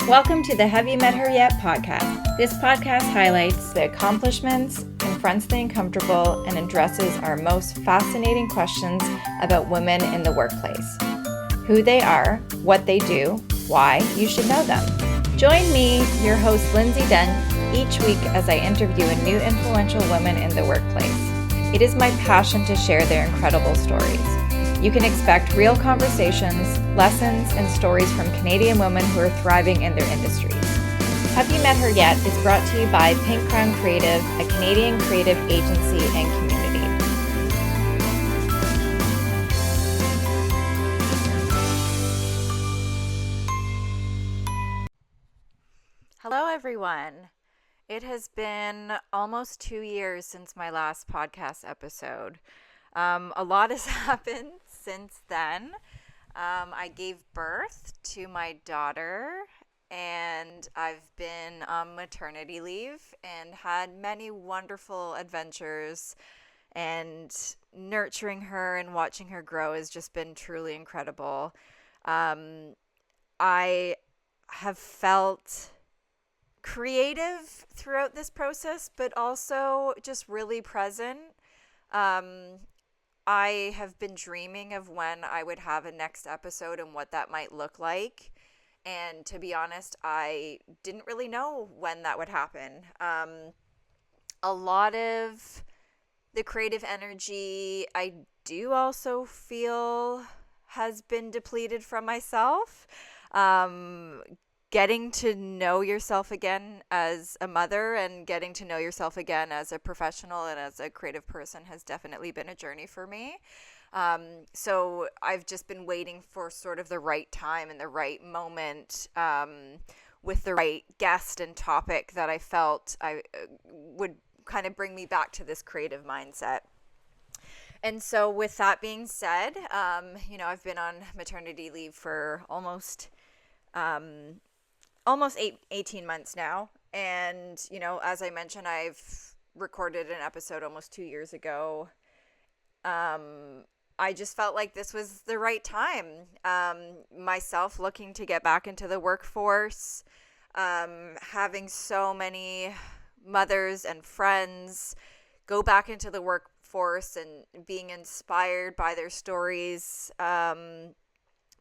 Welcome to the Have You Met Her Yet podcast. This podcast highlights the accomplishments, confronts the uncomfortable, and addresses our most fascinating questions about women in the workplace. Who they are, what they do, why you should know them. Join me, your host Lindsay Dent, each week as I interview a new influential woman in the workplace. It is my passion to share their incredible stories. You can expect real conversations, lessons, and stories from Canadian women who are thriving in their industries. Have You Met Her Yet is brought to you by Pink Crown Creative, a Canadian creative agency and community. Hello, everyone. It has been almost 2 years since my last podcast episode. A lot has happened since then. I gave birth to my daughter, and I've been on maternity leave and had many wonderful adventures, and nurturing her and watching her grow has just been truly incredible. I have felt creative throughout this process, but also just really present. I have been dreaming of when I would have a next episode and what that might look like. And to be honest, I didn't really know when that would happen. A lot of the creative energy I do also feel has been depleted from myself. Getting to know yourself again as a mother and getting to know yourself again as a professional and as a creative person has definitely been a journey for me. So I've just been waiting for sort of the right time and the right moment with the right guest and topic that I felt I would kind of bring me back to this creative mindset. And so with that being said, I've been on maternity leave for almost 18 months now. And, as I mentioned, I've recorded an episode almost 2 years ago. I just felt like this was the right time. Myself looking to get back into the workforce, having so many mothers and friends go back into the workforce and being inspired by their stories,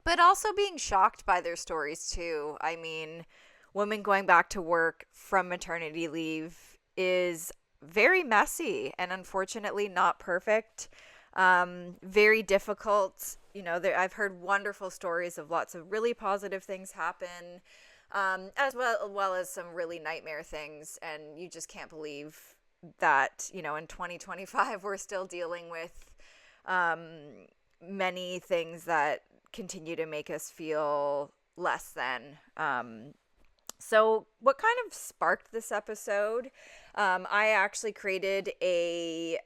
but also being shocked by their stories too. I mean, women going back to work from maternity leave is very messy and unfortunately not perfect. Very difficult. I've heard wonderful stories of lots of really positive things happen, as well as some really nightmare things. And you just can't believe that, in 2025, we're still dealing with many things that continue to make us feel less than. So what kind of sparked this episode? I actually created a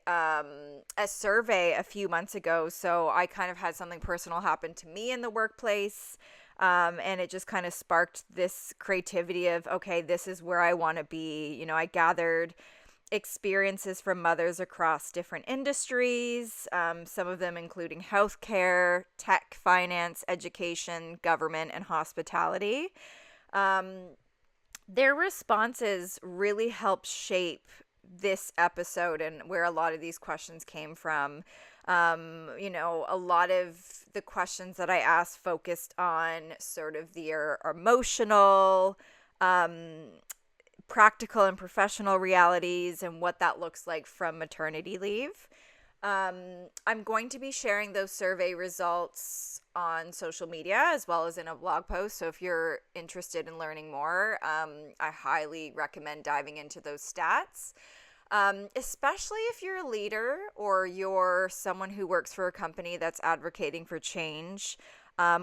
survey a few months ago. So I kind of had something personal happen to me in the workplace. And it just kind of sparked this creativity of, okay, this is where I want to be. I gathered experiences from mothers across different industries, some of them including healthcare, tech, finance, education, government, and hospitality. Their responses really helped shape this episode and where a lot of these questions came from. A lot of the questions that I asked focused on sort of their emotional, practical and professional realities and what that looks like from maternity leave. I'm going to be sharing those survey results on social media as well as in a blog post. So if you're interested in learning more, I highly recommend diving into those stats, especially if you're a leader or you're someone who works for a company that's advocating for change,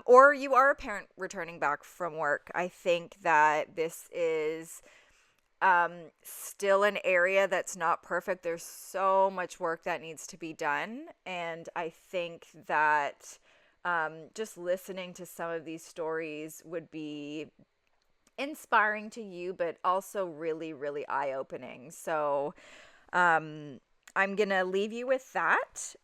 or you are a parent returning back from work. I think that this is still an area that's not perfect. There's so much work that needs to be done. And I think that just listening to some of these stories would be inspiring to you, but also really, really eye-opening. So I'm going to leave you with that.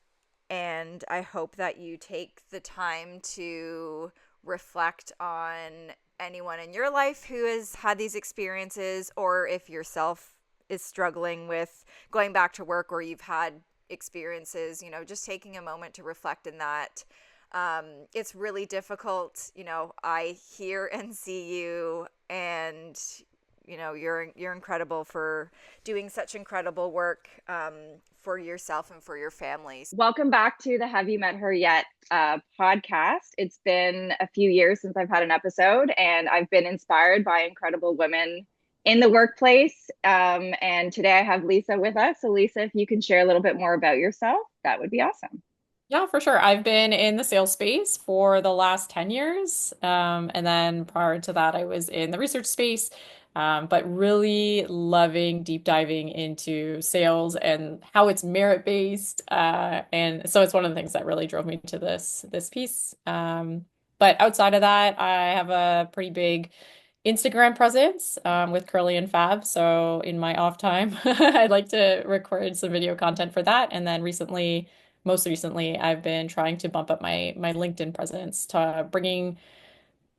And I hope that you take the time to reflect on anyone in your life who has had these experiences, or if yourself is struggling with going back to work, or you've had experiences, just taking a moment to reflect in that. It's really difficult. I hear and see you, and you're incredible for doing such incredible work for yourself and for your families. Welcome back to the Have You Met Her Yet podcast. It's been a few years since I've had an episode, and I've been inspired by incredible women in the workplace. And today I have Lisa with us. So, Lisa, if you can share a little bit more about yourself, that would be awesome. Yeah, for sure. I've been in the sales space for the last 10 years. And then prior to that, I was in the research space, but really loving deep diving into sales and how it's merit-based. And so it's one of the things that really drove me to this piece. But outside of that, I have a pretty big Instagram presence with Curly and Fab. So in my off time, I'd like to record some video content for that. And then most recently, I've been trying to bump up my LinkedIn presence to bringing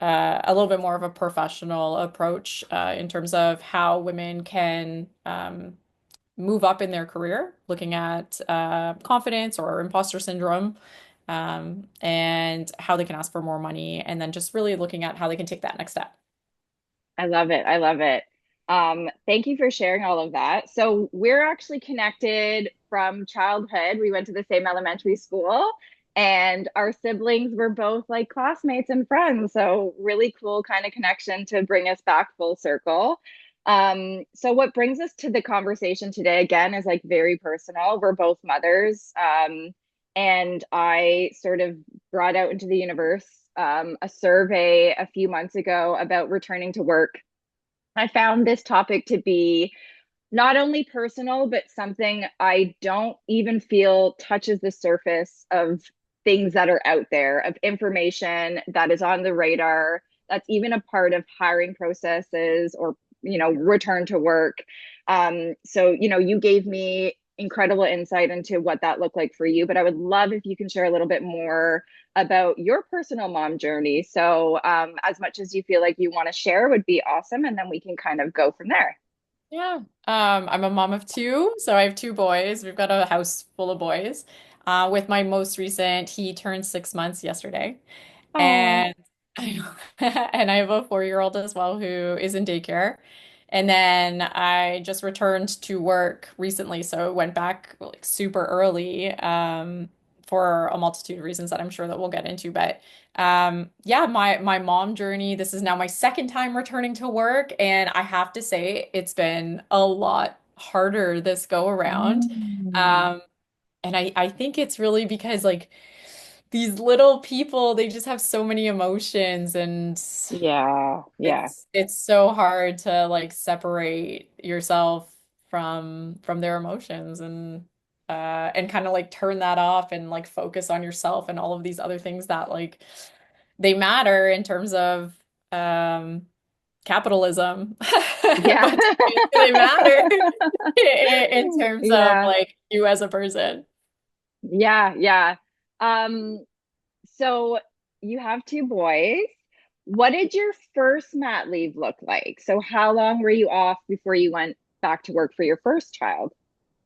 a little bit more of a professional approach in terms of how women can move up in their career, looking at confidence or imposter syndrome, and how they can ask for more money, and then just really looking at how they can take that next step. I love it. I love it. Thank you for sharing all of that. So we're actually connected from childhood. We went to the same elementary school, and our siblings were both like classmates and friends. So really cool kind of connection to bring us back full circle. So what brings us to the conversation today again is like very personal. We're both mothers. And I sort of brought out into the universe a survey a few months ago about returning to work. I found this topic to be not only personal, but something I don't even feel touches the surface of things that are out there, of information that is on the radar, that's even a part of hiring processes or, return to work. So, you gave me incredible insight into what that looked like for you, but I would love if you can share a little bit more about your personal mom journey. So, as much as you feel like you want to share would be awesome. And then we can kind of go from there. Yeah. I'm a mom of two, so I have two boys. We've got a house full of boys. With my most recent, he turned 6 months yesterday. Oh, And and I have a 4-year-old as well who is in daycare. And then I just returned to work recently, so went back like super early, for a multitude of reasons that I'm sure that we'll get into. But yeah, my mom journey, this is now my second time returning to work, and I have to say it's been a lot harder this go around. mm. Um, and I think it's really because like these little people, they just have so many emotions, and Yeah, yeah, it's so hard to like separate yourself from their emotions and kind of like turn that off and like focus on yourself and all of these other things that like they matter in terms of um capitalism. yeah. But do they matter in terms of Yeah, like you as a person? yeah, yeah. Um, so you have two boys. What did your first mat leave look like? So how long were you off before you went back to work for your first child?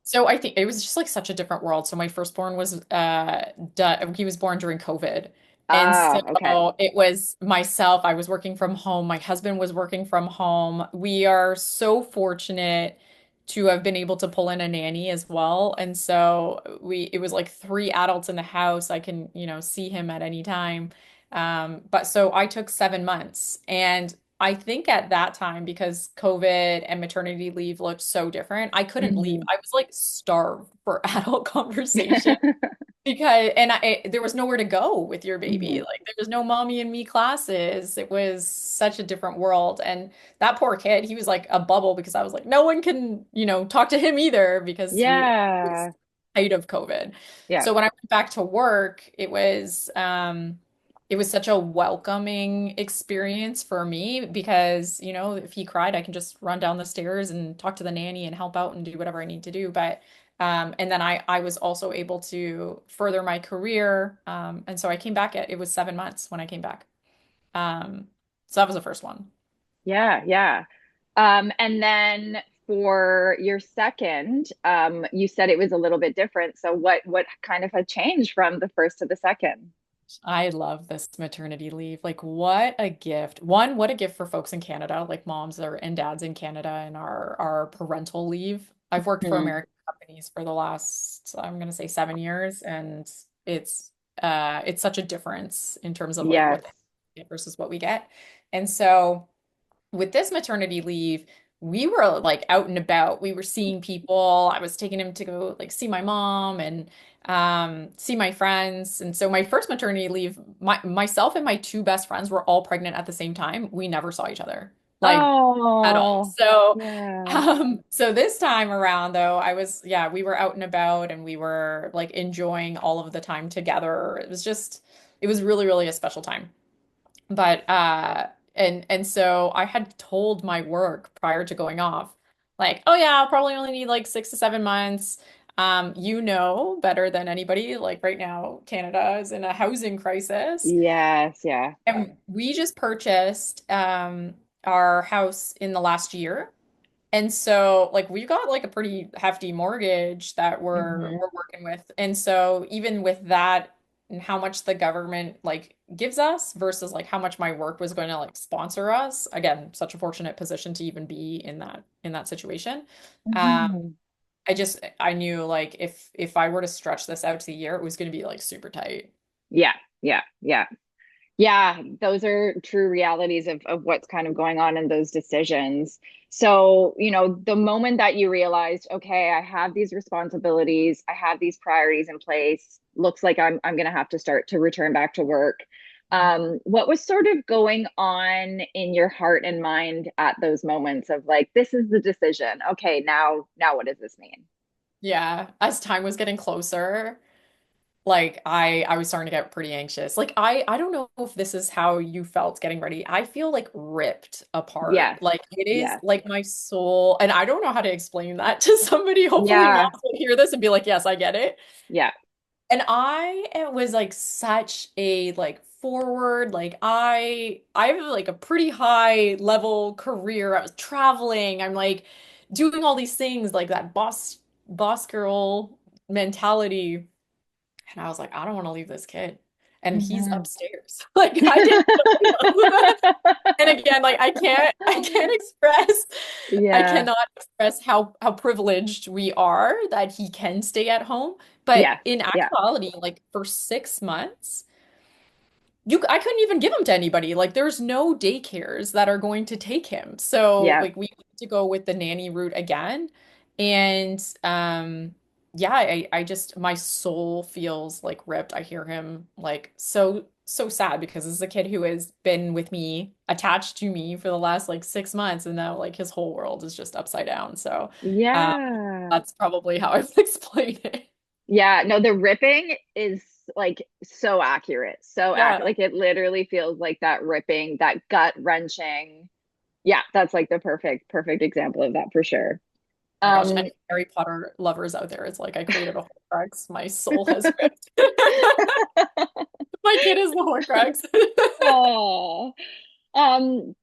So I think it was just like such a different world. So my firstborn was done, he was born during COVID. And so Oh, okay. it was myself, I was working from home, my husband was working from home. We are so fortunate to have been able to pull in a nanny as well. And so it was like three adults in the house. I can, see him at any time. But so I took 7 months, and I think at that time, because COVID and maternity leave looked so different, I couldn't leave. Mhm. I was like starved for adult conversation there was nowhere to go with your baby. Mhm. Like there was no mommy and me classes. It was such a different world. And that poor kid, he was like a bubble because I was like, no one can, talk to him either because it was Yeah, height of COVID. yeah. So when I went back to work, it was such a welcoming experience for me because, if he cried, I can just run down the stairs and talk to the nanny and help out and do whatever I need to do. And then I was also able to further my career. And so I came back it was 7 months when I came back. Um, So that was the first one. Yeah, yeah. And then for your second, you said it was a little bit different. So what kind of a change from the first to the second? I love this maternity leave. Like, what a gift. One, what a gift for folks in Canada, like moms or and dads in Canada and our parental leave. I've worked for Hmm. American companies for the last, I'm gonna say 7 years, and it's it's such a difference in terms of like what Yes. they get versus what we get. And so with this maternity leave, we were like out and about. We were seeing people. I was taking him to go like see my mom and see my friends. And so my first maternity leave, myself and my two best friends were all pregnant at the same time. We never saw each other, like at all. Oh, So yeah. so this time around though, yeah, we were out and about and we were like enjoying all of the time together. It was really, really a special time. But and so I had told my work prior to going off, like, oh yeah, I'll probably only need like 6 to 7 months. You know better than anybody, like right now, Canada is in a housing crisis. Yes, yeah. And we just purchased our house in the last year. And so like we've got like a pretty hefty mortgage that Hmm. we're working with. And so even with that and how much the government like gives us versus like how much my work was going to like sponsor us. Again, such a fortunate position to even be in that situation. Um Hmm. I knew like if I were to stretch this out to the year, it was going to be like super tight. Yeah, yeah, yeah. Yeah, those are true realities of what's kind of going on in those decisions. So, the moment that you realized, okay, I have these responsibilities, I have these priorities in place, looks like I'm gonna have to start to return back to work. What was sort of going on in your heart and mind at those moments of like, this is the decision. Okay, now what does this mean? Yeah, as time was getting closer, like I was starting to get pretty anxious. Like I don't know if this is how you felt getting ready. I feel like ripped apart. Yes, Like it is yes, like my soul, and I don't know how to explain that to somebody. Hopefully moms yeah, will hear this and be like, "Yes, I get it." yeah. And it was like such a like forward, like I have like a pretty high level career. I was traveling. I'm like doing all these things like that boss girl mentality. And I was like, I don't want to leave this kid. And he's Hmm. upstairs. Like I didn't know. And again, like I Yeah. cannot express how privileged we are that he can stay at home. But Yes. in Yeah. actuality, like for 6 months, I couldn't even give him to anybody. Like there's no daycares that are going to take him. So Yeah. like we need to go with the nanny route again. And yeah, I just my soul feels like ripped. I hear him like so sad because this is a kid who has been with me, attached to me for the last like 6 months, and now like his whole world is just upside down. So um Yeah. that's probably how I would explain it. Yeah. No, the ripping is like so accurate. So Yeah. accurate. Like it literally feels like that ripping, that gut wrenching. Yeah, that's like the perfect example of that for sure. Oh my gosh, Um, any Harry Potter lovers out there, it's like I created a Horcrux. My soul has ripped. My kid is the Horcrux. oh, um,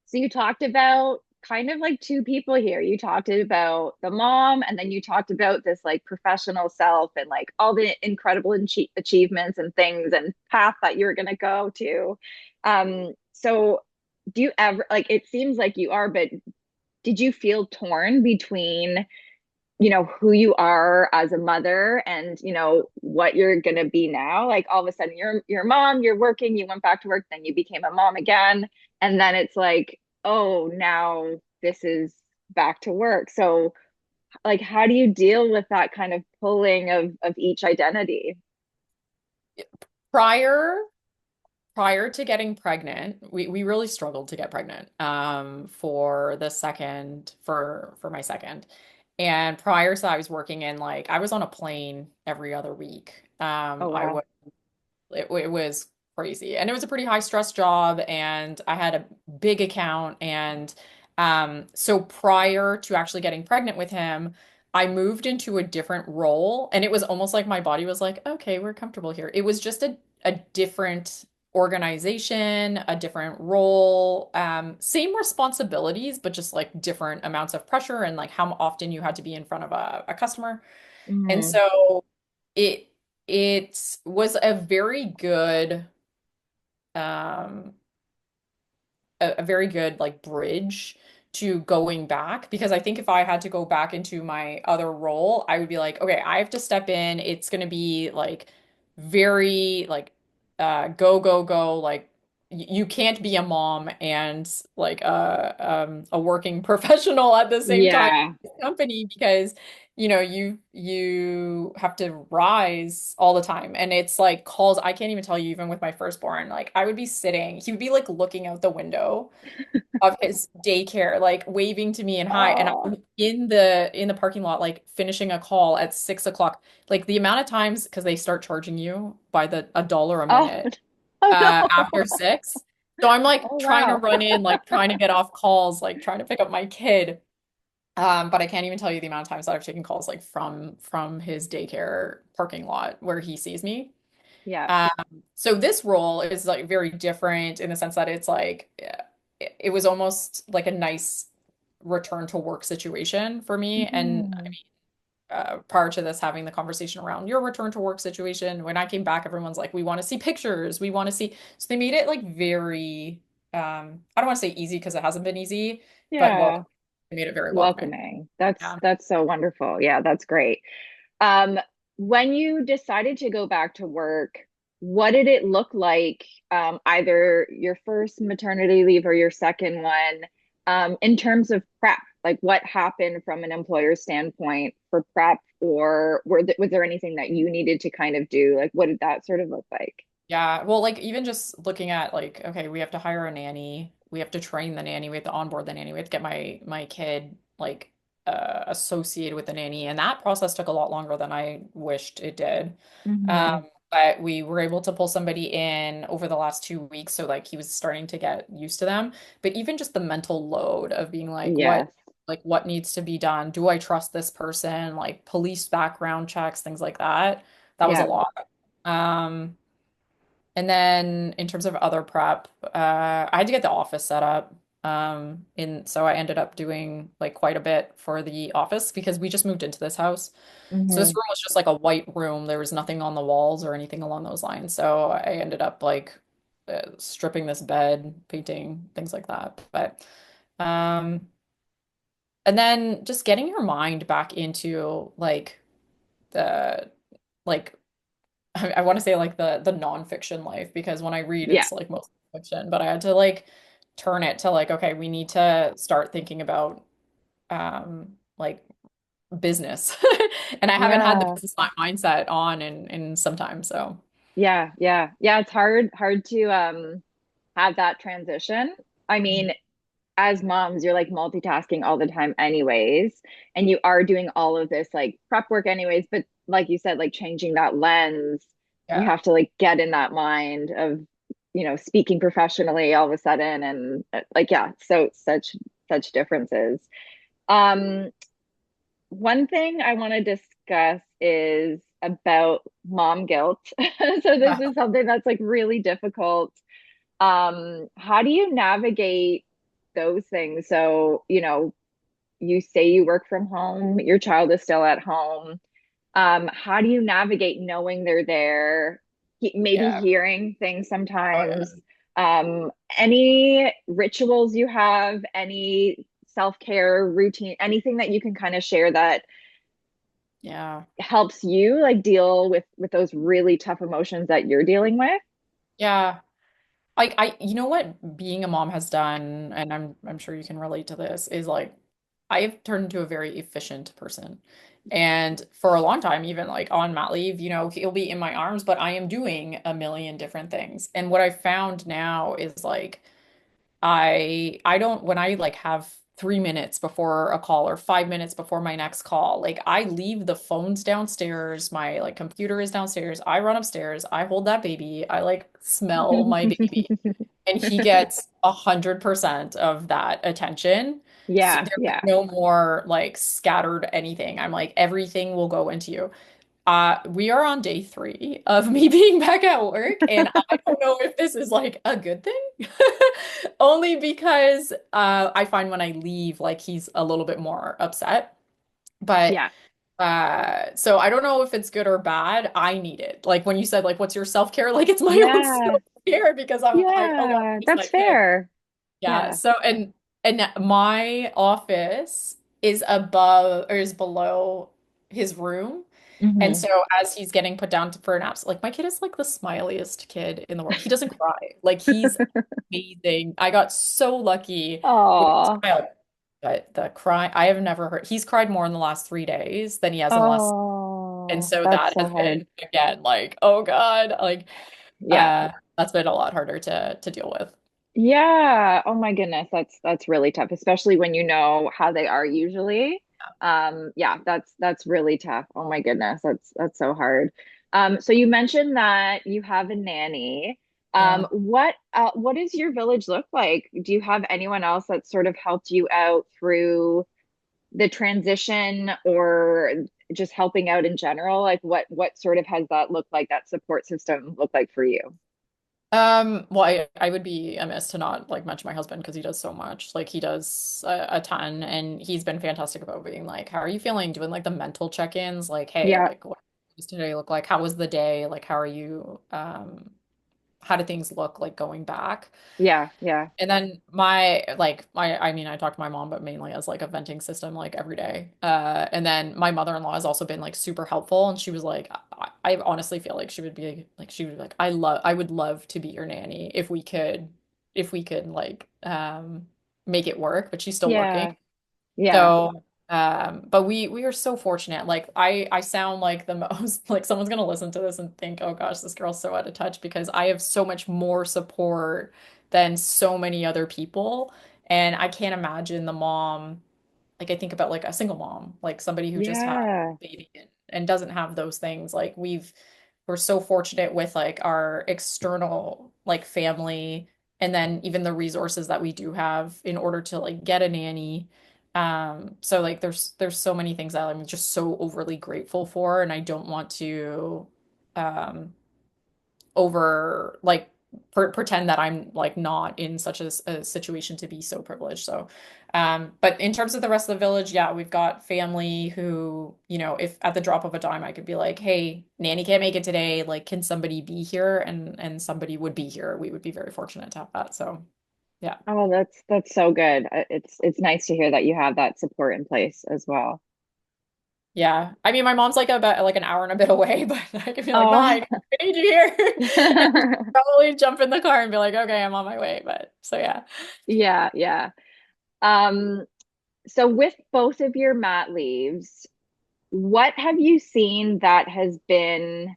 So you talked about kind of like two people here. You talked about the mom, and then you talked about this like professional self and like all the incredible achievements and things and path that you're going to go to. So do you ever like it seems like you are, but did you feel torn between, who you are as a mother and, what you're going to be now? Like all of a sudden you're a mom, you're working, you went back to work, then you became a mom again, and then it's like, oh, now this is back to work. So like how do you deal with that kind of pulling of each identity? Prior prior to getting pregnant, we really struggled to get pregnant for my second. And prior to that, I was working in like I was on a plane every other week. Oh I wow. would it was crazy. And it was a pretty high stress job and I had a big account and so prior to actually getting pregnant with him, I moved into a different role and it was almost like my body was like, "Okay, we're comfortable here." It was just a different organization, a different role, same responsibilities, but just like different amounts of pressure and like how often you had to be in front of a customer. And Mm, so it it was a very good um a very good like bridge to going back because I think if I had to go back into my other role, I would be like, okay, I have to step in. It's going to be like very like go go go like you can't be a mom and like a working professional at the same time yeah. in the company because you have to rise all the time and it's like calls I can't even tell you even with my firstborn like I would be sitting he would be like looking out the window of his daycare like waving to me and hi and Oh, I'm in the parking lot like finishing a call at 6 o'clock like the amount of times because they start charging you by the $1 a oh, minute oh after no. 6 so I'm like Oh trying to wow. run in like trying to get off calls like trying to pick up my kid but I can't even tell you the amount of times that I've taken calls like from his daycare parking lot where he sees me. Yeah. Um, so this role is like very different in the sense that it's like it was almost like a nice return to work situation for me. And Mhm. prior to this, having the conversation around your return to work situation, when I came back, everyone's like, we want to see pictures, we want to see. So they made it like very, I don't want to say easy because it hasn't been easy, but Yeah. welcome. They made it very welcoming. Welcoming. Yeah. That's so wonderful. Yeah, that's great. Um, when you decided to go back to work, what did it look like, either your first maternity leave or your second one, in terms of prep? Like what happened from an employer standpoint for prep, or was there anything that you needed to kind of do? Like what did that sort of look like? Yeah, well, like even just looking at like, okay, we have to hire a nanny, we have to train the nanny, we have to onboard the nanny, we have to get my kid like associated with the nanny, and that process took a lot longer than I wished it did. Hmm. But we were able to pull somebody in over the last 2 weeks, so like he was starting to get used to them. But even just the mental load of being Yes. like what needs to be done? Do I trust this person? Like police background checks, things like that. That was a Yeah. lot. Um, and then in terms of other prep, I had to get the office set up. So I ended up doing like quite a bit for the office because we just moved into this house. So this Hmm. room was just like a white room. There was nothing on the walls or anything along those lines. So I ended up like stripping this bed, painting, things like that. But um, and then just getting your mind back into like the like I want to say like the nonfiction life because when I read Yeah. it's like mostly fiction, but I had to like turn it to like, okay, we need to start thinking about like business. And I haven't had the Yeah. business mindset on in some time. So Yeah. Yeah. Yeah. It's hard to have that transition. I mean, as moms, you're like multitasking all the time anyways, and you are doing all of this like prep work anyways, but like you said, like changing that lens, you yeah. have to like get in that mind of, speaking professionally all of a sudden and like yeah, so such differences. Um, one thing I want to discuss is about mom guilt. So this Yeah. is something that's like really difficult. How do you navigate those things? So, you say you work from home, your child is still at home. How do you navigate knowing they're there, maybe Yeah. hearing things Oh yeah. sometimes? Any rituals you have, any self-care routine, anything that you can kind of share that Yeah. helps you like deal with those really tough emotions that you're dealing with? Yeah. You know what being a mom has done, and I'm sure you can relate to this, is like I've turned into a very efficient person. And for a long time, even like on mat leave, he'll be in my arms, but I am doing a million different things. And what I found now is like I don't when I like have 3 minutes before a call or 5 minutes before my next call, like I leave the phones downstairs, my like computer is downstairs, I run upstairs, I hold that baby, I like smell my baby, and he gets 100% of that attention. So Yeah, there's yeah. no more like scattered anything. I'm like everything will go into you. We are on day 3 of me being back at work, and I don't know if this is like a good thing. Only because I find when I leave, like he's a little bit more upset. But Yeah. so I don't know if it's good or bad. I need it. Like when you said, like, what's your self-care? Like it's my own Yeah. self-care because I'm like, oh God, I Yeah. miss my That's kid. fair. Yeah. Yeah. So and my office is above or is below his room. And Hmm. so as he's getting put down for an naps, like my kid is like the smiliest kid in the world. He doesn't cry. Like he's amazing. I got so lucky with his Oh. child. But the cry, I have never heard. He's cried more in the last 3 days than he has in the last. And Oh, so that's that so has hard. been again like, oh God, like Yeah. that's been a lot harder to deal with. Yeah. Oh my goodness. That's really tough, especially when you know how they are usually. Yeah, that's really tough. Oh my goodness. That's so hard. So you mentioned that you have a nanny. Yeah. What does your village look like? Do you have anyone else that sort of helped you out through the transition or just helping out in general? Like what sort of has that looked like, that support system look like for you? Well, I would be amiss to not like mention my husband because he does so much. Like he does a ton, and he's been fantastic about being like, "How are you feeling?" Doing like the mental check-ins, like, "Hey, Yeah, like, what does today look like? How was the day? Like, how are you? How do things look like going back?" yeah, yeah, And then I mean, I talk to my mom, but mainly as like a venting system, like every day. And then my mother-in-law has also been like super helpful. And she was like, I honestly feel like she would be like, I would love to be your nanny if we could like, make it work, but she's still working. yeah, yeah, So, but we are so fortunate. Like I sound like the most like someone's gonna listen to this and think, oh gosh, this girl's so out of touch because I have so much more support than so many other people. And I can't imagine the mom, like I think about like a single mom, like somebody who just had yeah, a baby and doesn't have those things. Like we're so fortunate with like our external like family and then even the resources that we do have in order to like get a nanny. So like there's so many things that I'm just so overly grateful for, and I don't want to um over like pretend that I'm like not in such a situation to be so privileged. So, but in terms of the rest of the village, yeah, we've got family who, you know, if at the drop of a dime, I could be like, hey, nanny can't make it today. Like, can somebody be here? And somebody would be here. We would be very fortunate to have that. So, yeah. oh, that's so good. It's nice to hear that you have that support in place as well. Yeah. I mean, my mom's like about like an hour and a bit away, but I could be like, Ma, Oh. I need you here. And she'd probably jump in the car and be like, okay, I'm on my way. But so yeah. Yeah, yeah. Um, so with both of your mat leaves, what have you seen that has been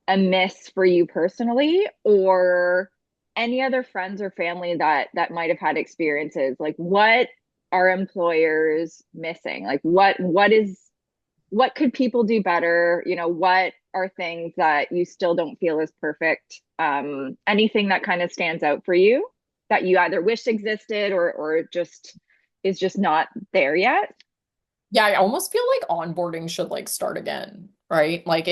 a miss for you personally, or any other friends or family that might have had experiences? Like what are employers missing? Like what could people do better? You know, what are things that you still don't feel is perfect? Anything that kind of stands out for you that you either wish existed or just is just not there yet? Yeah, I almost feel like onboarding should like start again, right? Like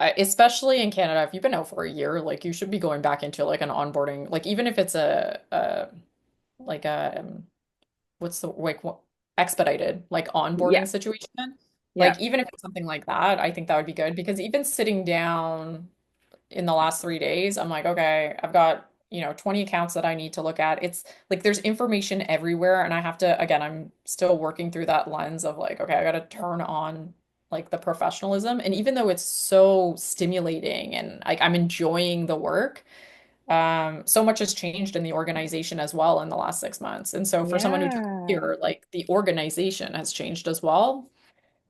especially in Canada, if you've been out for a year, like you should be going back into like an onboarding, like even if it's a like a what's the like what, expedited like Yeah, onboarding situation. yeah, Like even if it's something like that, I think that would be good because even sitting down in the last 3 days, I'm like, okay, I've got, 20 accounts that I need to look at. It's like there's information everywhere. And I have to, again, I'm still working through that lens of like, okay, I got to turn on like the professionalism. And even though it's so stimulating and like I'm enjoying the work, so much has changed in the organization as well in the last 6 months. And so for someone who took yeah. here, like the organization has changed as well.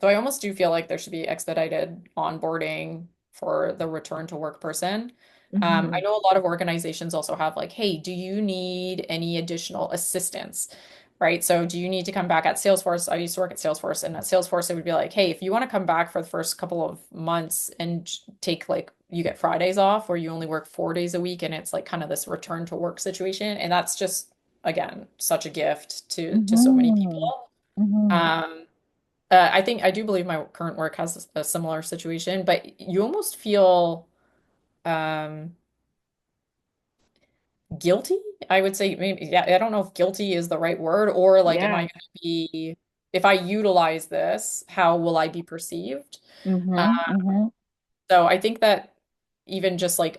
So I almost do feel like there should be expedited onboarding for the return to work person. I Hmm. know a lot of organizations also have like, hey, do you need any additional assistance? Right. So do you need to come back at Salesforce? I used to work at Salesforce, and at Salesforce, it would be like, hey, if you want to come back for the first couple of months and take like you get Fridays off or you only work 4 days a week, and it's like kind of this return to work situation. And that's just again such a gift to so many Hmm. people. Hmm. Um, I think I do believe my current work has a similar situation, but you almost feel um guilty. I would say maybe, yeah, I don't know if guilty is the right word, or like, am I Yeah. going to be, if I utilize this, how will I be perceived? Uh, Mm-hmm. Mm-hmm. so I think that even just like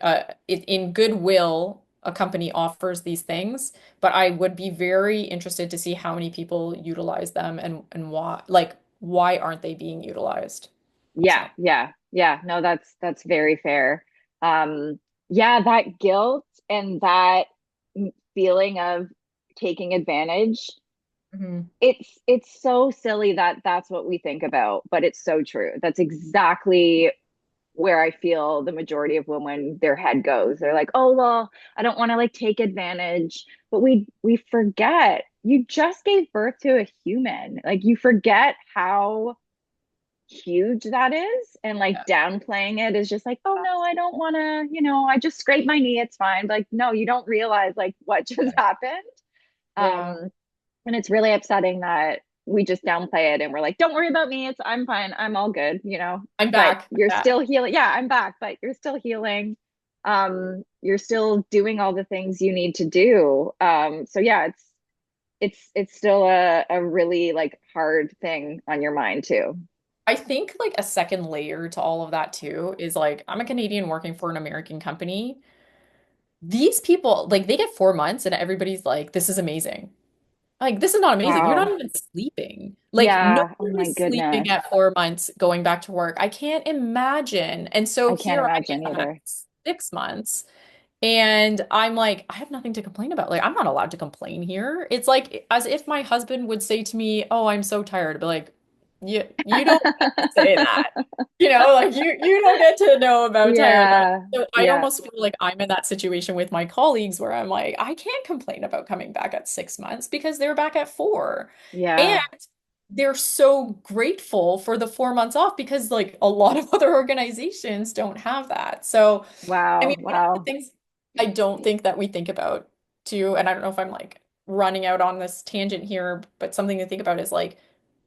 in goodwill, a company offers these things, but I would be very interested to see how many people utilize them and why, like, why aren't they being utilized? Yeah, So, yeah, yeah. No, that's very fair. Yeah, that guilt and that feeling of taking advantage, mhm. it's so silly that that's what we think about, but it's so true. That's exactly where I feel the majority of women their head goes. They're like, "Oh, well, I don't want to like take advantage." But we forget you just gave birth to a human. Like you forget how huge that is, and like Yeah, downplaying it is just like, oh no, I don't want to, I just scraped my knee, it's fine. But like, no, you don't realize like what just happened. yeah, um and it's really upsetting that we just downplay it and we're like, don't worry about me, I'm fine, I'm all good, I'm but back. you're Yeah. still healing. Yeah, I'm back, but you're still healing. You're still doing all the things you need to do. So yeah, it's still a really like hard thing on your mind too. I think like a second layer to all of that too is like I'm a Canadian working for an American company. These people, like they get 4 months and everybody's like, this is amazing. Like, this is not amazing. You're not Wow. even sleeping. Like, no Yeah. Oh one my is sleeping goodness. at 4 months going back to work. I can't imagine. And so I can't here I imagine am at either. 6 months. And I'm like, I have nothing to complain about. Like, I'm not allowed to complain here. It's like as if my husband would say to me, "Oh, I'm so tired." I'd be like, you don't get to say that. Like you don't get to know about tiredness. Yeah. So I Yeah. almost feel like I'm in that situation with my colleagues where I'm like, I can't complain about coming back at 6 months because they're back at 4. And Yeah. they're so grateful for the 4 months off because like a lot of other organizations don't have that. So I mean, Wow. one of the Wow. things I don't think that we think about too, and I don't know if I'm like running out on this tangent here, but something to think about is like,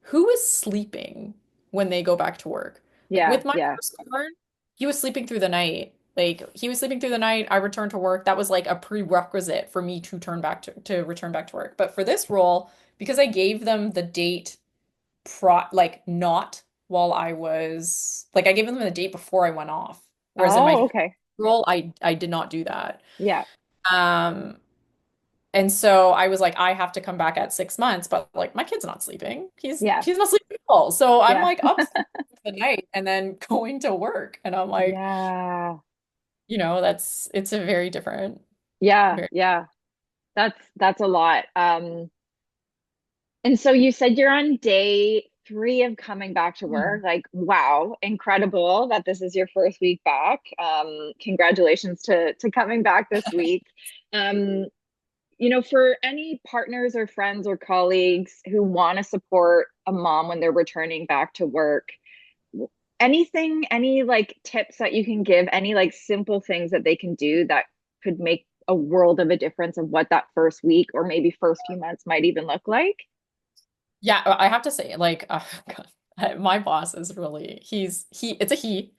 who is sleeping when they go back to work? Like Yeah. with my Yeah. firstborn, he was sleeping through the night. Like he was sleeping through the night. I returned to work. That was like a prerequisite for me to return back to work. But for this role, because I gave them the date like not while I was like I gave them the date before I went off. Whereas in my Oh, okay. role, I did not do that. Yeah. Um, and so I was like, I have to come back at 6 months, but like my kid's not sleeping. He's Yeah. he's not sleeping at all. So I'm Yeah. like up the night and then going to work. And I'm like, Yeah. it's a very different, Yeah. very Yeah. That's a lot. And so you said you're on day 3 of coming back to work. Like, wow, incredible that this is your first week back. Congratulations to coming back this week. Um, for any partners or friends or colleagues who want to support a mom when th're returning back to work, any like tips that you can give, any like simple things that they can do that could make a world of a difference of what that first week or maybe first few months might even look like? Yeah, I have to say, like, God, my boss is really, it's a he,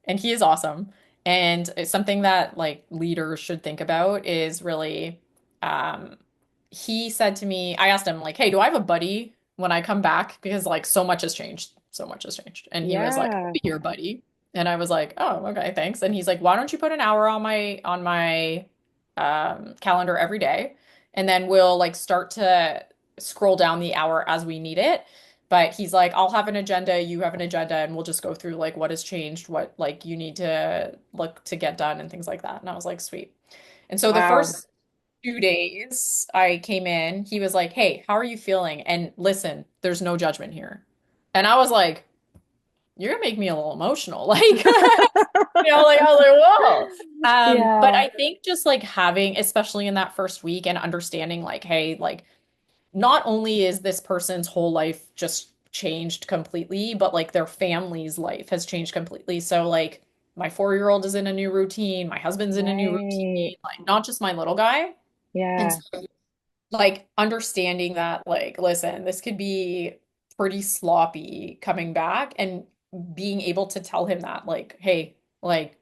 and he is awesome. And it's something that like leaders should think about is really, um, he said to me, I asked him like, hey, do I have a buddy when I come back? Because like so much has changed, so much has changed. And he was like, I'll Yeah. be your buddy. And I was like, oh, okay, thanks. And he's like, why don't you put an hour on my calendar every day, and then we'll like start to scroll down the hour as we need it. But he's like, I'll have an agenda, you have an agenda, and we'll just go through like what has changed, what like you need to look to get done and things like that. And I was like, sweet. And so the Wow. first 2 days I came in, he was like, hey, how are you feeling? And listen, there's no judgment here. And I was like, you're gonna make me a little emotional. Like, like I was like, whoa. But Yeah. I think just like having, especially in that first week and understanding like, hey, like not only is this person's whole life just changed completely, but like their family's life has changed completely. So like my 4-year-old is in a new routine, my husband's in a new Right. routine, like not just my little guy. And Yeah. so like understanding that like listen, this could be pretty sloppy coming back and being able to tell him that, like, hey, like,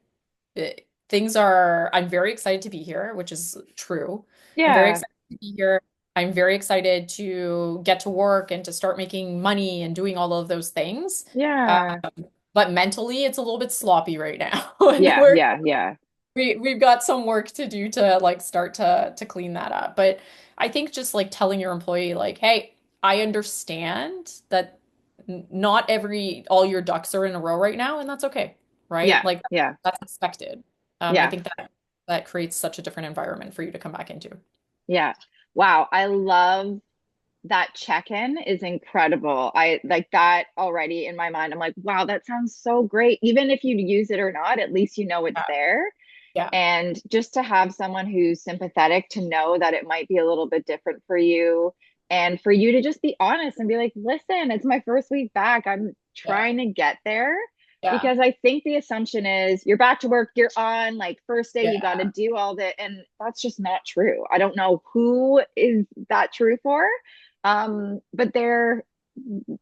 things are, I'm very excited to be here, which is true. I'm very Yeah. excited to be here. I'm very excited to get to work and to start making money and doing all of those things. Uh, Yeah. but mentally, it's a little bit sloppy right now. And Yeah. Yeah. Yeah. we've got some work to do to like start to clean that up. But I think just like telling your employee like, hey, I understand that not every all your ducks are in a row right now, and that's okay, right? Yeah. Like Yeah. that's expected. I Yeah. think that creates such a different environment for you to come back into. Yeah. Wow. I love that check-in is incredible. I like that already in my mind. I'm like, wow, that sounds so great. Even if you use it or not, at least you know it's Yeah. there. Yeah. And just to have someone who's sympathetic to know that it might be a little bit different for you and for you to just be honest and be like, listen, it's my first week back. I'm Yeah. trying to get there. Yeah. Because I think the assumption is you're back to work, you're on, like first day, you got to Yeah. do all that. And that's just not true. I don't know who is that true for. But they're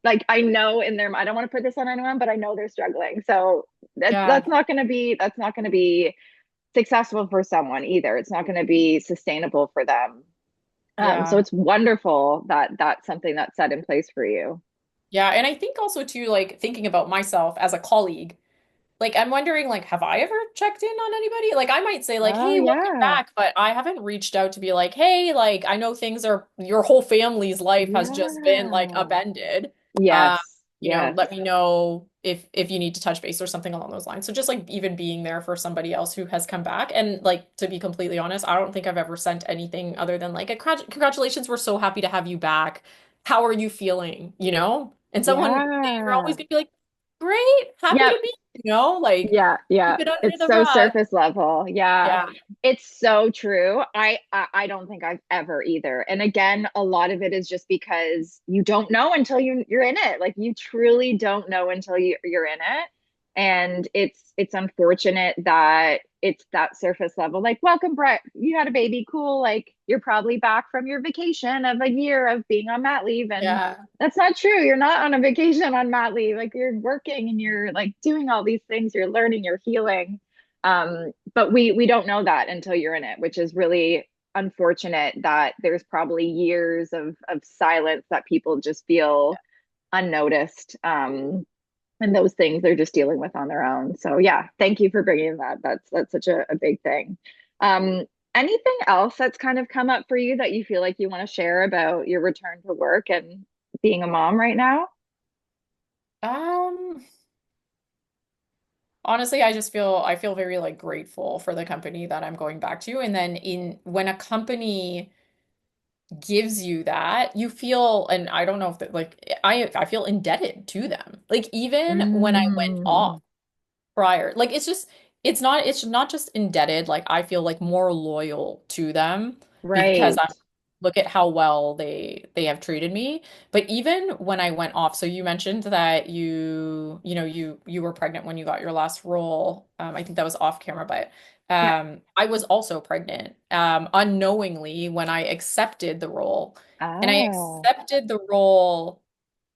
like, I know in their, I don't want to put this on anyone, but I know they're struggling. So Yeah. that's not going to be successful for someone either. It's not going to be sustainable for them. So Yeah. it's wonderful that that's something that's set in place for you. Yeah. And I think also too, like thinking about myself as a colleague. Like, I'm wondering, like, have I ever checked in on anybody? Like, I might say, like, Oh hey, welcome yeah. back, but I haven't reached out to be like, hey, like, I know things are, your whole family's life has just been like Yeah. upended. Um, Yes. let Yes. me know if you need to touch base or something along those lines. So just like even being there for somebody else who has come back. And like, to be completely honest, I don't think I've ever sent anything other than like, congratulations, we're so happy to have you back. How are you feeling? And you're always Yeah. gonna be like, great, happy Yep. to be like Yeah, yeah. keep it under It's the so rug. surface level. Yeah. Yeah, It's so true. I don't think I've ever either. And again, a lot of it is just because you don't know until you're in it. Like you truly don't know until you're in it. And it's unfortunate that it's that surface level. Like, welcome, Brett. You had a baby. Cool. Like you're probably back from your vacation of a year of being on mat leave. And yeah, that's not true. You're not on a vacation on mat leave. Like you're working and you're like doing all these things. You're learning, you're healing. But we don't know that until you're in it, which is really unfortunate that there's probably years of silence that people just feel unnoticed. And those things they're just dealing with on their own. So yeah, thank you for bringing that. That's such a big thing. Um, Anything else that's kind of come up for you that you feel like you want to share about your return to work and being a mom right now? um honestly, I feel very like grateful for the company that I'm going back to. And then in when a company gives you that, you feel, and I don't know if that like I feel indebted to them. Like even when I went off Mm, prior. Like it's not just indebted, like I feel like more loyal to them because right. I look at how well they have treated me. But even when I went off, so you mentioned that you were pregnant when you got your last role. I think that was off camera, but Yeah. I was also pregnant unknowingly when I accepted the role. And I Oh. accepted the role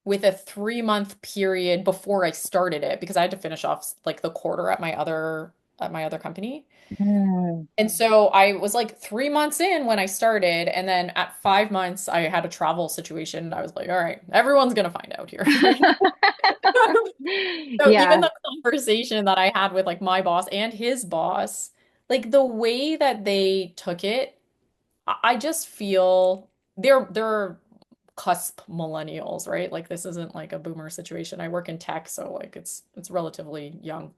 with a 3 month period before I started it because I had to finish off like the quarter at my other company. Mm. And so I was like 3 months in when I started, and then at 5 months I had a travel situation. I was like, all right, everyone's gonna find out here. So even Yeah. the conversation that I had with like my boss and his boss, like the way that they took it, I just feel they're cusp millennials, right? Like this isn't like a boomer situation. I work in tech, so like it's relatively young.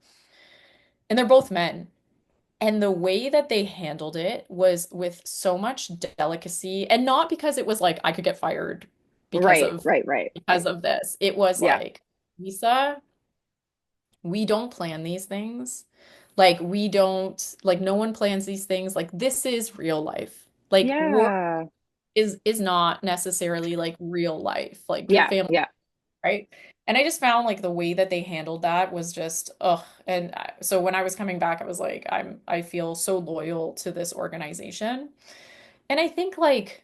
And they're both men. And the way that they handled it was with so much delicacy and not because it was like I could get fired because Right, of right, right. this. It was Yeah. like, Lisa, we don't plan these things. Like we don't like no one plans these things. Like this is real life. Like work Yeah. is not necessarily like real life. Like your Yeah. family, Yeah. right? And I just found like the way that they handled that was just, ugh. And so when I was coming back, I was like, I feel so loyal to this organization. And I think like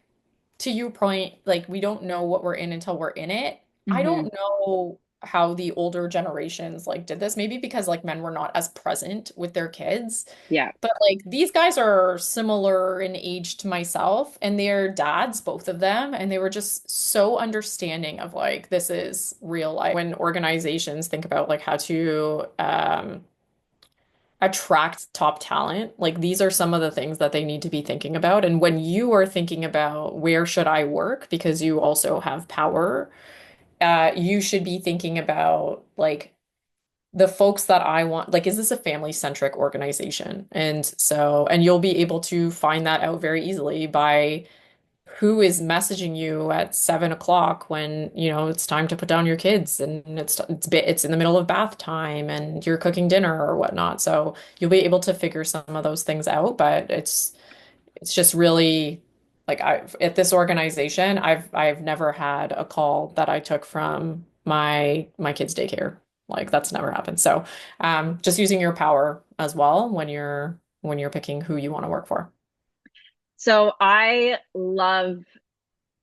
to your point, like we don't know what we're in until we're in it. I Hmm. don't know how the older generations like did this, maybe because like men were not as present with their kids. Yeah. But like these guys are similar in age to myself, and they're dads, both of them, and they were just so understanding of like this is real life. When organizations think about like how to attract top talent, like these are some of the things that they need to be thinking about. And when you are thinking about where should I work, because you also have power, you should be thinking about like the folks that I want, like, is this a family-centric organization? And so, and you'll be able to find that out very easily by who is messaging you at 7 o'clock when, it's time to put down your kids and it's in the middle of bath time and you're cooking dinner or whatnot. So you'll be able to figure some of those things out, but it's just really like I at this organization, I've never had a call that I took from my kids' daycare. Like that's never happened. So just using your power as well when you're picking who you want to work for. So I love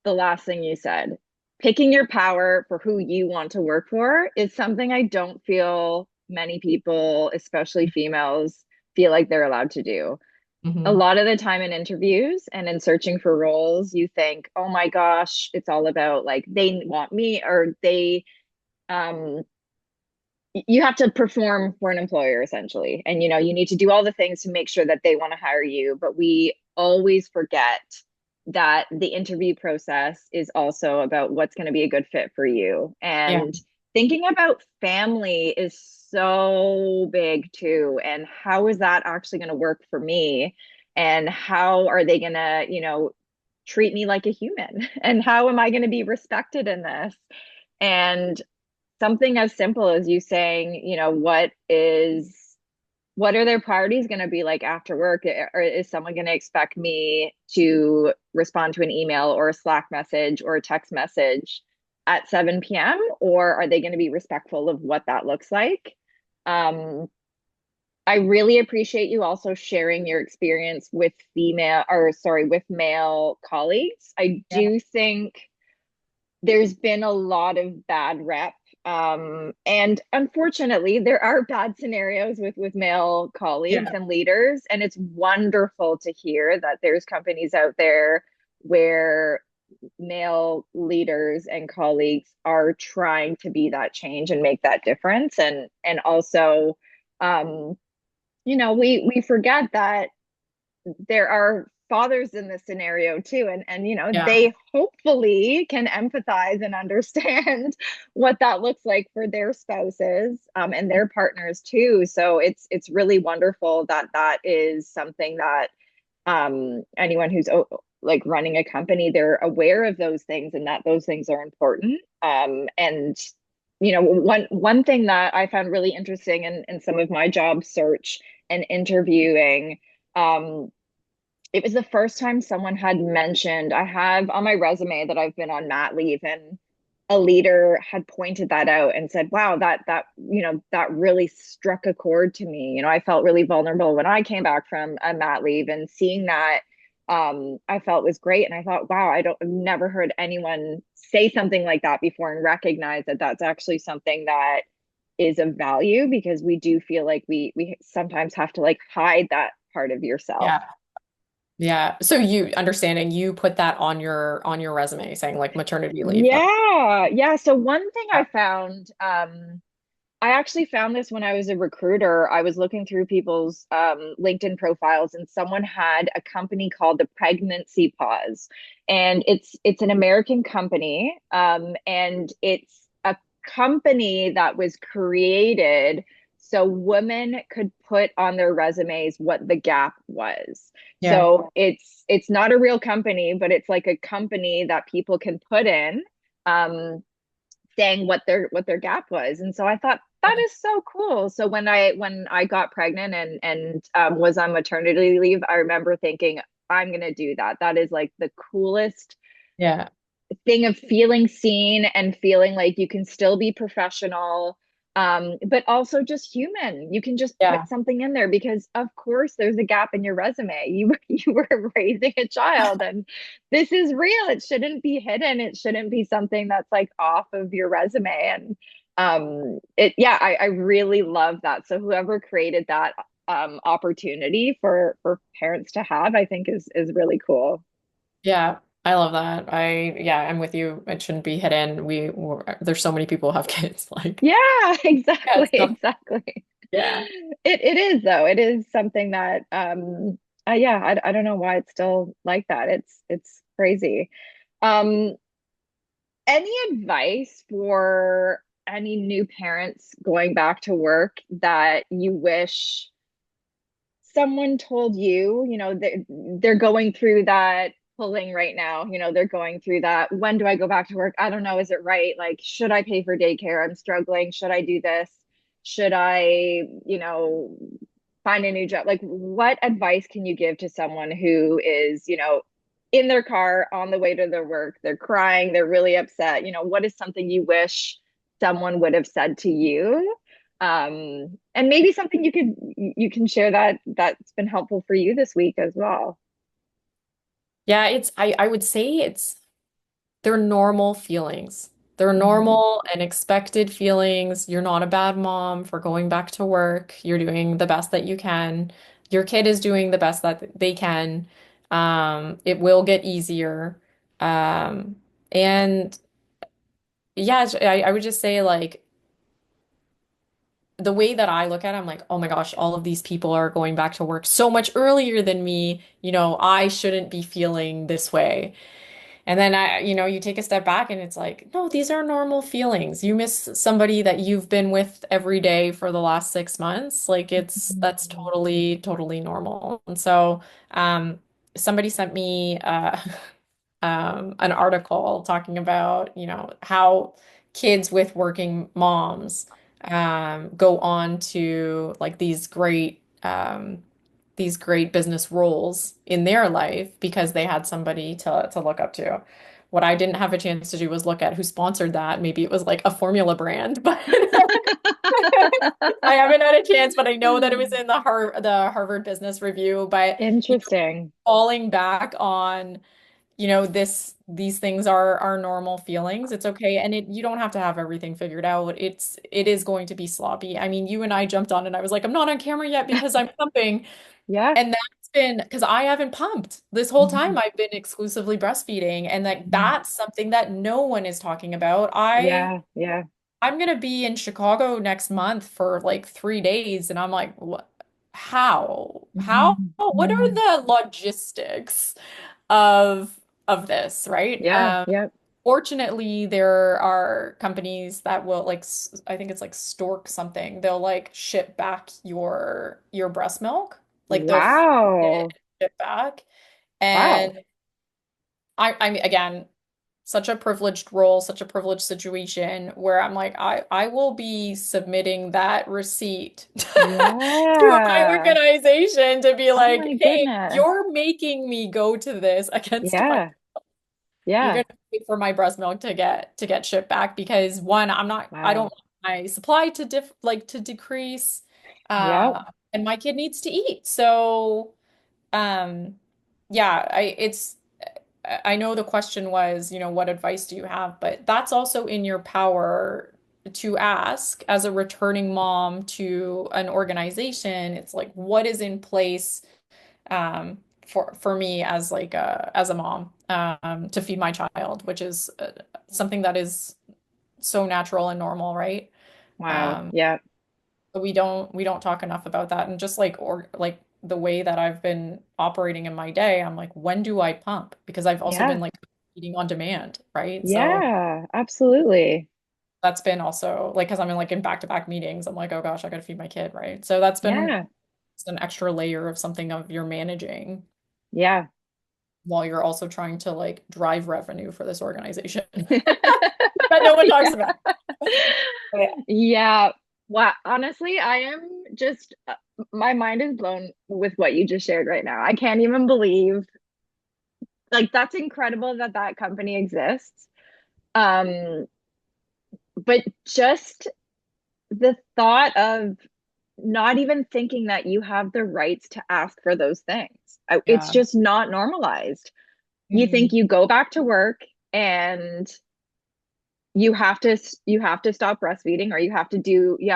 the last thing you said. Picking your power for who you want to work for is something I don't feel many people, especially females, feel like they're allowed to do. A Hmm. lot of the time in interviews and in searching for roles, you think, oh my gosh, it's all about like they want me or um, you have to perform for an employer essentially. And you need to do all the things to make sure that they want to hire you. But we always forget that the interview process is also about what's going to be a good fit for you. Yeah. And thinking about family is so big too. And how is that actually going to work for me? And how are they going to, treat me like a human? And how am I going to be respected in this? And something as simple as you saying, what are their priorities going to be like after work? Or is someone going to expect me to respond to an email or a Slack message or a text message at 7 p.m.? Or are they going to be respectful of what that looks like? Um, I really appreciate you also sharing your experience with with male colleagues. I Yeah. do think there's been a lot of bad rep. And unfortunately, there are bad scenarios with male colleagues Yeah. and leaders. And it's wonderful to hear that there's companies out there where male leaders and colleagues are trying to be that change and make that difference. And also, um, we forget that there are fathers in this scenario too, and Yeah. they hopefully can empathize and understand what that looks like for their spouses, and their partners too. So it's really wonderful that that is something that anyone who's like running a company, they're aware of those things and that those things are important. And one thing that I found really interesting in some of my job search and interviewing, um, it was the first time someone had mentioned, I have on my resume that I've been on mat leave, and a leader had pointed that out and said, wow, that really struck a chord to me. I felt really vulnerable when I came back from a mat leave, and seeing that, I felt was great. And I thought, wow, I've never heard anyone say something like that before and recognize that that's actually something that is of value, because we do feel like we sometimes have to like hide that part of yourself. Yeah. Yeah. So you understanding you put that on your resume saying like maternity leave. That, Yeah, yeah. So one thing yeah. I found, I actually found this when I was a recruiter. I was looking through people's LinkedIn profiles, and someone had a company called the Pregnancy Pause, and it's an American company, and it's a company that was created so women could put on their resumes what the gap was. Yeah. So it's not a real company, but it's like a company that people can put in. Um, saying what their gap was. And so I thought that is so cool. So when I got pregnant and was on maternity leave, I remember thinking, I'm gonna do that. That is like the coolest Yeah. thing, of feeling seen and feeling like you can still be professional, But also just human. You can just Yeah. put something in there because of course there's a gap in your resume. You were raising a child and this is real. It shouldn't be hidden. It shouldn't be something that's like off of your resume. And it yeah, I really love that. So whoever created that opportunity for parents to have, I think is really cool. Yeah, I love that. Yeah, I'm with you. It shouldn't be hidden. There's so many people who have kids. Like, Yeah, yeah, exactly, it's not, exactly. yeah. It is though. It is something that yeah, I don't know why it's still like that. It's crazy. Um any advice for any new parents going back to work that you wish someone told you, they're going through that pulling right now, they're going through that. When do I go back to work? I don't know. Is it right? Like, should I pay for daycare? I'm struggling. Should I do this? Should I, find a new job? Like, what advice can you give to someone who is, in their car on the way to their work? They're crying, they're really upset. What is something you wish someone would have said to you? And maybe something you can share that's been helpful for you this week as well. Yeah, I would say they're normal feelings. They're Mhm. normal and expected feelings. You're not a bad mom for going back to work. You're doing the best that you can. Your kid is doing the best that they can. It will get easier. Um, and yeah, I would just say like the way that I look at it, I'm like, oh my gosh, all of these people are going back to work so much earlier than me. I shouldn't be feeling this way. And then you take a step back and it's like, no, these are normal feelings. You miss somebody that you've been with every day for the last 6 months. Like that's Mhm. totally, totally normal. And so, somebody sent me an article talking about, how kids with working moms go on to like these great business roles in their life because they had somebody to look up to. What I didn't have a chance to do was look at who sponsored that. Maybe it was like a formula brand, but I haven't had a chance, but I know that it was in the Harvard Business Review. But Interesting. falling back on these things are normal feelings. It's okay. And you don't have to have everything figured out. It is going to be sloppy. I mean, you and I jumped on and I was like, I'm not on camera yet because I'm pumping. Yeah. And that's been because I haven't pumped this whole time. Mhm. I've been exclusively breastfeeding. And like Mhm. that's something that no one is talking about. Yeah, yeah. I'm gonna be in Chicago next month for like 3 days, and I'm like, what? How? How? Mhm. What are Mhm. the logistics of this, right? Yeah, yeah. Fortunately, there are companies that will like I think it's like Stork something. They'll like ship back your breast milk. Like they'll freeze it Wow. and ship back. Wow. And I mean again, such a privileged role, such a privileged situation where I'm like, I will be submitting that receipt to my Yeah. organization to be Oh like, my hey, goodness. you're making me go to this against my Yeah. you're Yeah. gonna pay for my breast milk to get shipped back because one, I don't Wow. want my supply to decrease. Yep. And my kid needs to eat. So um yeah, I know the question was, what advice do you have? But that's also in your power to ask as a returning mom to an organization. It's like, what is in place for me as like as a mom to feed my child, which is something that is so natural and normal, right? Wow. Um, Yeah. but we don't talk enough about that. And just like or like the way that I've been operating in my day, I'm like, when do I pump? Because I've also Yeah. been like eating on demand, right? So Yeah. Absolutely. that's been also like because I'm in like in back-to-back meetings, I'm like, oh gosh, I gotta feed my kid, right? So that's been Yeah. an extra layer of something of you're managing Yeah. while you're also trying to like drive revenue for this organization that no one talks Yeah. about. Yeah. Yeah. Wow. Honestly, I am just, my mind is blown with what you just shared right now. I can't even believe, like, that's incredible that that company exists. Um, but just the thought of not even thinking that you have the rights to ask for those things. It's Yeah. just not normalized. You think Mhm. you go back to work and you have to stop breastfeeding, or you have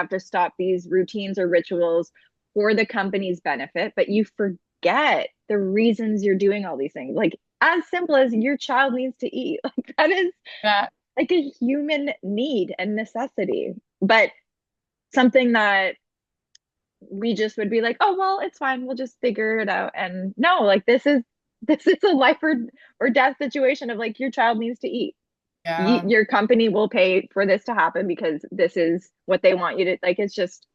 to stop these routines or rituals for the company's benefit, but you forget the reasons you're doing all these things. Like as simple as your child needs to eat. Like that is Yeah. like a human need and necessity. But something that we just would be like, oh well, it's fine, we'll just figure it out. And no, like this is a life or death situation of like your child needs to eat. Yeah. Your company will pay for this to happen because this is what they want you to like. It's just,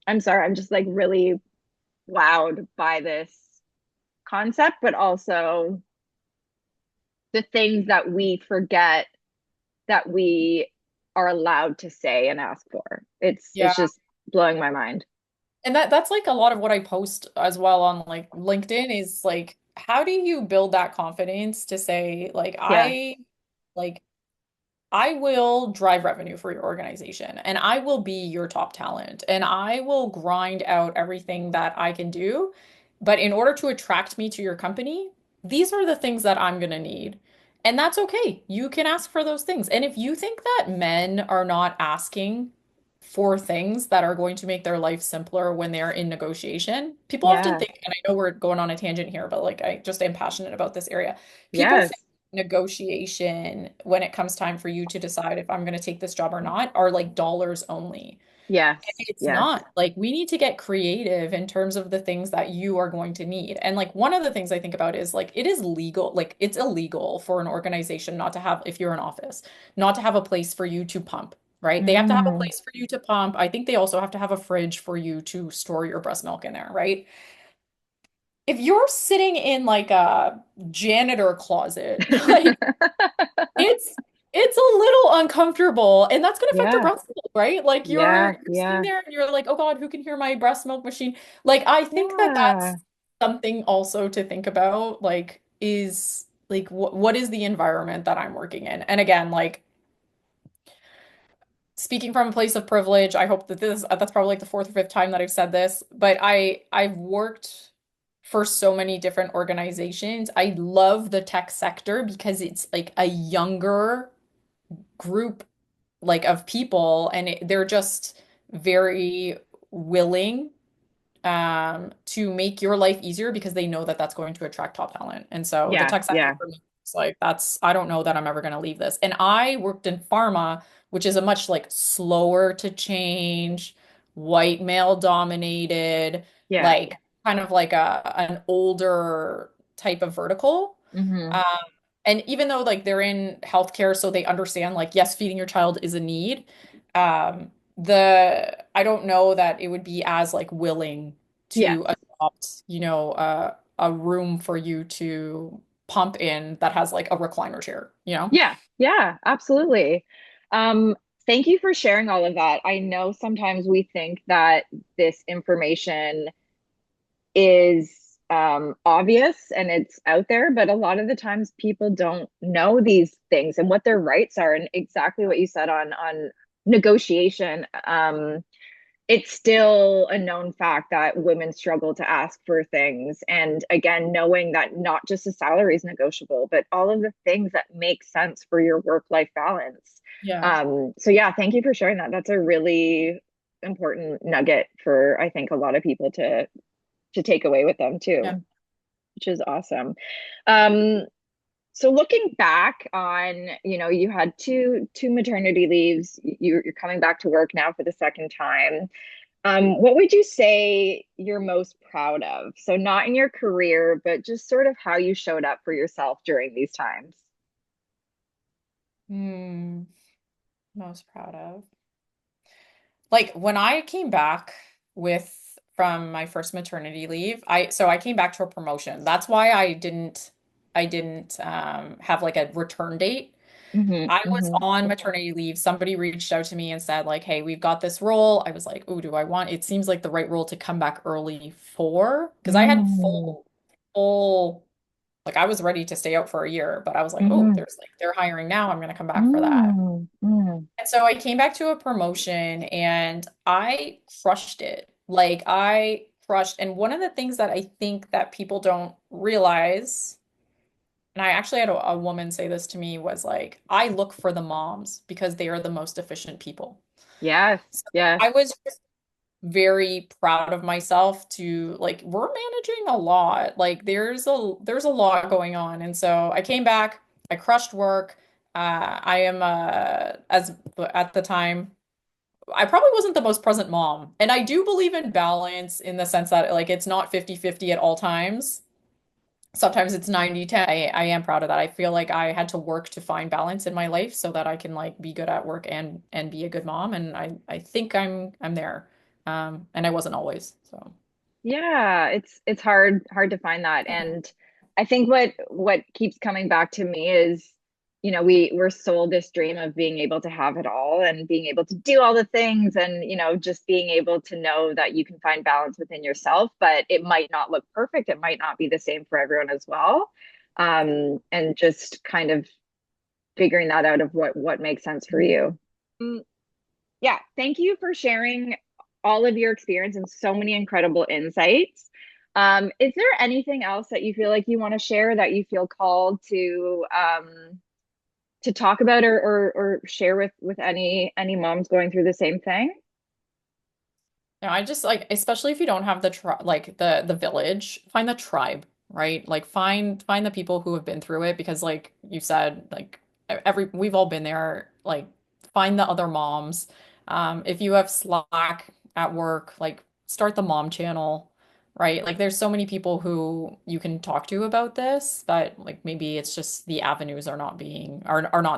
I'm sorry, I'm just like really wowed by this concept, but also the things that we forget that we are allowed to say and ask for. It's Yeah. just blowing my mind. And that's like a lot of what I post as well on like LinkedIn is like, how do you build that confidence to say like Yeah. like I will drive revenue for your organization and I will be your top talent and I will grind out everything that I can do. But in order to attract me to your company, these are the things that I'm going to need. And that's okay. You can ask for those things. And if you think that men are not asking for things that are going to make their life simpler when they are in negotiation, people often Yeah. think, and I know we're going on a tangent here, but like I just am passionate about this area. People think Yes. negotiation when it comes time for you to decide if I'm going to take this job or not are like dollars only. Yes. It's Yes. not. Like we need to get creative in terms of the things that you are going to need. And like one of the things I think about is like it is legal, like it's illegal for an organization not to have, if you're an office, not to have a place for you to pump, right? They have to have a Mm. place for you to pump. I think they also have to have a fridge for you to store your breast milk in there, right? If you're sitting in like a janitor closet, like it's it's a little uncomfortable and that's going to affect your Yeah. breast milk, right? Like Yeah. you're sitting Yeah. there and you're like, "Oh God, who can hear my breast milk machine?" Like I think that Yeah. that's something also to think about like is like what is the environment that I'm working in? And again, like speaking from a place of privilege, I hope that this that's probably like the fourth or fifth time that I've said this, but I've worked for so many different organizations. I love the tech sector because it's like a younger group like of people and they're just very willing to make your life easier because they know that that's going to attract top talent. And so the Yeah. tech sector Yeah. for me is like that's I don't know that I'm ever going to leave this. And I worked in pharma, which is a much like slower to change, white male dominated, Yeah. like kind of like a an older type of vertical. Hmm. Um, and even though like they're in healthcare, so they understand like yes, feeding your child is a need. The I don't know that it would be as like willing Yeah. to adopt, a room for you to pump in that has like a recliner chair, you know? Yeah, yeah, absolutely. Um, Thank you for sharing all of that. I know sometimes we think that this information is obvious and it's out there, but a lot of the times people don't know these things and what their rights are, and exactly what you said on negotiation. It's still a known fact that women struggle to ask for things. And again, knowing that not just the salary is negotiable, but all of the things that make sense for your work-life balance. Yeah. So yeah, thank you for sharing that. That's a really important nugget for I think a lot of people to take away with them Yeah. too, which is awesome. Um, so looking back on, you had two maternity leaves. You're coming back to work now for the second time. What would you say you're most proud of? So not in your career, but just sort of how you showed up for yourself during these times. Hmm. Most proud of. Like when I came back with from my first maternity leave, I came back to a promotion. That's why I didn't have like a return date. Hmm. I was Hmm. on maternity leave. Somebody reached out to me and said like, "Hey, we've got this role." I was like, "Oh, do I want?" It seems like the right role to come back early for because I had Mm. full Like I was ready to stay out for a year, but I was like, oh, Mm, there's like they're hiring now. I'm gonna come back for that. mm, mm. And so I came back to a promotion and I crushed it. Like I crushed. And one of the things that I think that people don't realize, and I actually had a woman say this to me, was like, I look for the moms because they are the most efficient people. Yes, So yes. I was just very proud of myself to like we're managing a lot. Like there's a lot going on. And so I came back, I crushed work. I am as at the time I probably wasn't the most present mom. And I do believe in balance in the sense that like it's not 50-50 at all times. Sometimes it's 90-10. I am proud of that. I feel like I had to work to find balance in my life so that I can like be good at work and be a good mom. And I think I'm there. And I wasn't always. So Yeah, it's hard to find that. And I think what keeps coming back to me is, we're sold this dream of being able to have it all and being able to do all the things and, just being able to know that you can find balance within yourself, but it might not look perfect. It might not be the same for everyone as well. And just kind of figuring that out of what makes sense for you. Mm, yeah, thank you for sharing all of your experience and so many incredible insights. Is there anything else that you feel like you want to share that you feel called to talk about or share with any moms going through the same thing? yeah, I just like, especially if you don't have the tri like the village, find the tribe, right? Like find the people who have been through it because like you said, like we've all been there. Like find the other moms. If you have Slack at work, like start the mom channel, right? Like there's so many people who you can talk to about this, but like maybe it's just the avenues are not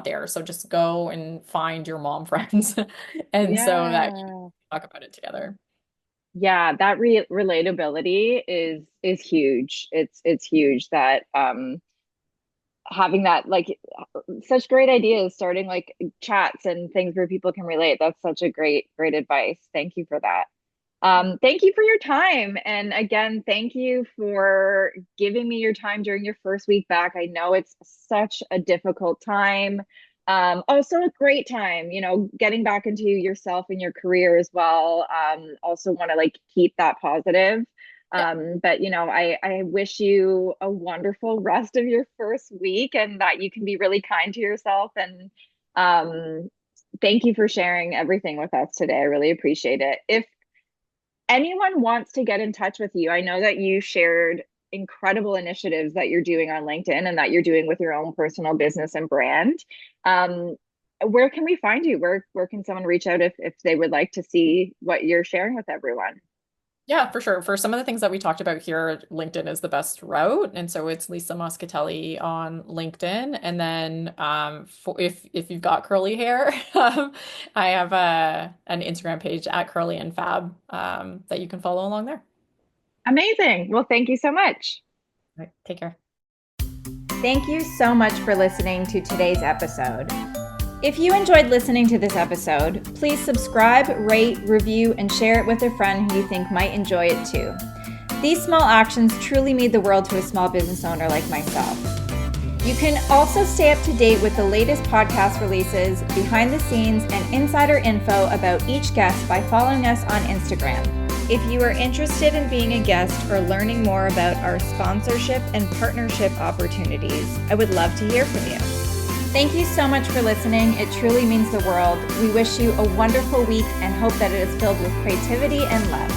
there. So just go and find your mom friends and so that you Yeah. can talk about it together. Yeah, that relatability is huge. It's huge that having that, like, such great ideas, starting like chats and things where people can relate. That's such a great advice. Thank you for that. Thank you for your time. And again, thank you for giving me your time during your first week back. I know it's such a difficult time. Also a great time, getting back into yourself and your career as well. Also want to like keep that positive. Yeah. But I wish you a wonderful rest of your first week and that you can be really kind to yourself. And thank you for sharing everything with us today. I really appreciate it. If anyone wants to get in touch with you, I know that you shared incredible initiatives that you're doing on LinkedIn and that you're doing with your own personal business and brand. Um, where can we find you? Where can someone reach out if they would like to see what you're sharing with everyone? Yeah, for sure. For some of the things that we talked about here, LinkedIn is the best route. And so it's Lisa Moscatelli on LinkedIn. And then if you've got curly hair, I have an Instagram page at Curly and Fab that you can follow along there. Amazing. Well, thank you so much. All right, take care. Thank you so much for listening to today's episode. If you enjoyed listening to this episode, please subscribe, rate, review, and share it with a friend who you think might enjoy it too. These small actions truly mean the world to a small business owner like myself. You can also stay up to date with the latest podcast releases, behind the scenes, and insider info about each guest by following us on Instagram. If you are interested in being a guest or learning more about our sponsorship and partnership opportunities, I would love to hear from you. Thank you so much for listening. It truly means the world. We wish you a wonderful week and hope that it is filled with creativity and love.